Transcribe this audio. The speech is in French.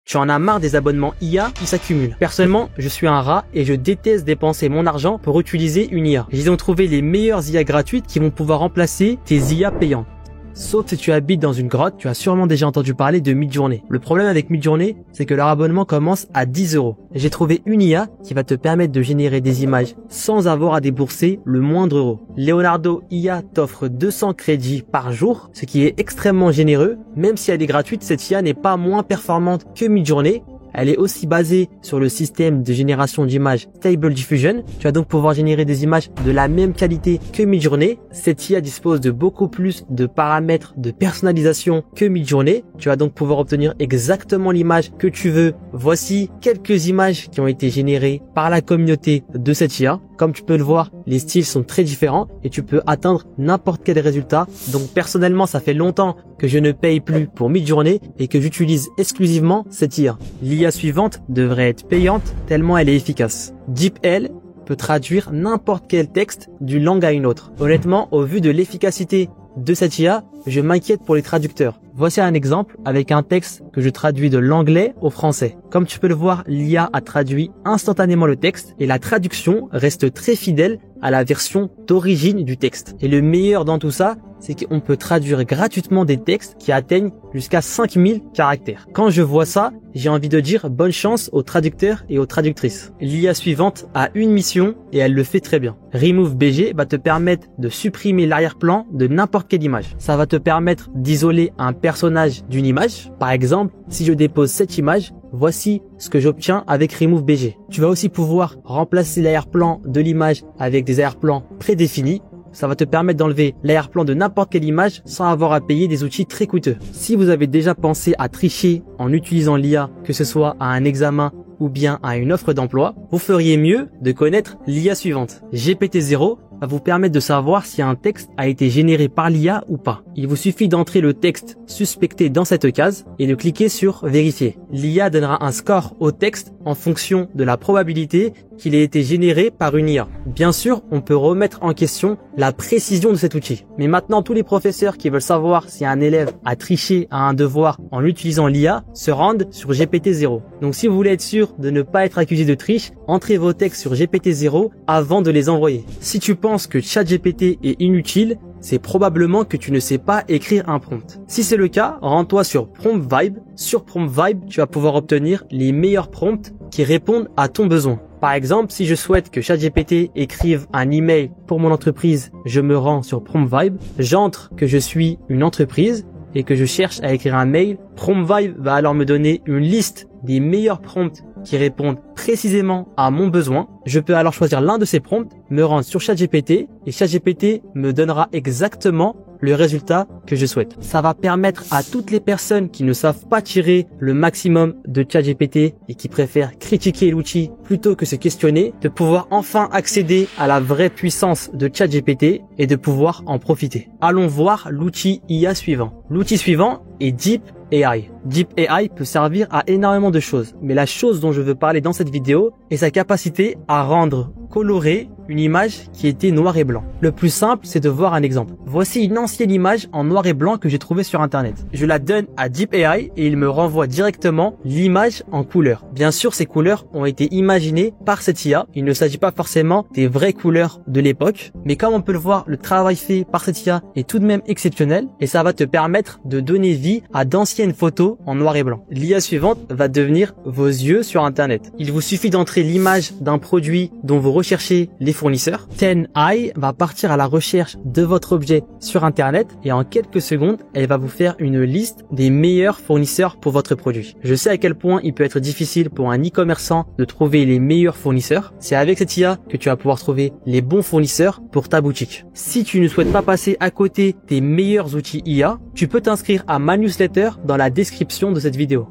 Tu en as marre des abonnements IA qui s'accumulent. Personnellement, je suis un rat et je déteste dépenser mon argent pour utiliser une IA. J'ai donc trouvé les meilleures IA gratuites qui vont pouvoir remplacer tes IA payantes. Sauf si tu habites dans une grotte, tu as sûrement déjà entendu parler de Midjourney. Le problème avec Midjourney, c'est que leur abonnement commence à 10 €. J'ai trouvé une IA qui va te permettre de générer des images sans avoir à débourser le moindre euro. Leonardo IA t'offre 200 crédits par jour, ce qui est extrêmement généreux. Même si elle est gratuite, cette IA n'est pas moins performante que Midjourney. Elle est aussi basée sur le système de génération d'images Stable Diffusion. Tu vas donc pouvoir générer des images de la même qualité que Midjourney. Cette IA dispose de beaucoup plus de paramètres de personnalisation que Midjourney. Tu vas donc pouvoir obtenir exactement l'image que tu veux. Voici quelques images qui ont été générées par la communauté de cette IA. Comme tu peux le voir, les styles sont très différents et tu peux atteindre n'importe quel résultat. Donc personnellement, ça fait longtemps que je ne paye plus pour Midjourney et que j'utilise exclusivement cette IA. L'IA suivante devrait être payante tellement elle est efficace. DeepL peut traduire n'importe quel texte d'une langue à une autre. Honnêtement, au vu de l'efficacité de cette IA, je m'inquiète pour les traducteurs. Voici un exemple avec un texte que je traduis de l'anglais au français. Comme tu peux le voir, l'IA a traduit instantanément le texte et la traduction reste très fidèle à la version d'origine du texte. Et le meilleur dans tout ça, c'est qu'on peut traduire gratuitement des textes qui atteignent jusqu'à 5000 caractères. Quand je vois ça, j'ai envie de dire bonne chance aux traducteurs et aux traductrices. L'IA suivante a une mission et elle le fait très bien. Remove BG va te permettre de supprimer l'arrière-plan de n'importe quelle image. Ça va te permettre d'isoler un personnage d'une image. Par exemple, si je dépose cette image, voici ce que j'obtiens avec Remove BG. Tu vas aussi pouvoir remplacer l'arrière-plan de l'image avec des arrière-plans prédéfinis. Ça va te permettre d'enlever l'arrière-plan de n'importe quelle image sans avoir à payer des outils très coûteux. Si vous avez déjà pensé à tricher en utilisant l'IA, que ce soit à un examen ou bien à une offre d'emploi, vous feriez mieux de connaître l'IA suivante. GPT-0 va vous permettre de savoir si un texte a été généré par l'IA ou pas. Il vous suffit d'entrer le texte suspecté dans cette case et de cliquer sur vérifier. L'IA donnera un score au texte en fonction de la probabilité qu'il ait été généré par une IA. Bien sûr, on peut remettre en question la précision de cet outil. Mais maintenant, tous les professeurs qui veulent savoir si un élève a triché à un devoir en utilisant l'IA se rendent sur GPT-0. Donc si vous voulez être sûr de ne pas être accusé de triche, entrez vos textes sur GPT-0 avant de les envoyer. Si tu penses que ChatGPT est inutile, c'est probablement que tu ne sais pas écrire un prompt. Si c'est le cas, rends-toi sur Prompt Vibe. Sur Prompt Vibe, tu vas pouvoir obtenir les meilleurs prompts qui répondent à ton besoin. Par exemple, si je souhaite que ChatGPT écrive un email pour mon entreprise, je me rends sur Prompt Vibe, j'entre que je suis une entreprise et que je cherche à écrire un mail. Prompt Vibe va alors me donner une liste des meilleurs prompts qui répondent précisément à mon besoin. Je peux alors choisir l'un de ces prompts, me rendre sur ChatGPT et ChatGPT me donnera exactement le résultat que je souhaite. Ça va permettre à toutes les personnes qui ne savent pas tirer le maximum de ChatGPT et qui préfèrent critiquer l'outil plutôt que se questionner, de pouvoir enfin accéder à la vraie puissance de ChatGPT et de pouvoir en profiter. Allons voir l'outil IA suivant. L'outil suivant est DeepAI. DeepAI peut servir à énormément de choses, mais la chose dont je veux parler dans cette vidéo est sa capacité à rendre colorée une image qui était noir et blanc. Le plus simple, c'est de voir un exemple. Voici une ancienne image en noir et blanc que j'ai trouvée sur internet. Je la donne à DeepAI et il me renvoie directement l'image en couleur. Bien sûr, ces couleurs ont été imaginées par cette IA. Il ne s'agit pas forcément des vraies couleurs de l'époque, mais comme on peut le voir, le travail fait par cette IA est tout de même exceptionnel et ça va te permettre de donner vie à d'anciennes photos en noir et blanc. L'IA suivante va devenir vos yeux sur internet. Il vous suffit d'entrer l'image d'un produit dont vous recherchez les fournisseurs. TenEye va partir à la recherche de votre objet sur internet et en quelques secondes, elle va vous faire une liste des meilleurs fournisseurs pour votre produit. Je sais à quel point il peut être difficile pour un e-commerçant de trouver les meilleurs fournisseurs. C'est avec cette IA que tu vas pouvoir trouver les bons fournisseurs pour ta boutique. Si tu ne souhaites pas passer à côté des meilleurs outils IA, tu peux t'inscrire à ma newsletter dans la description de cette vidéo.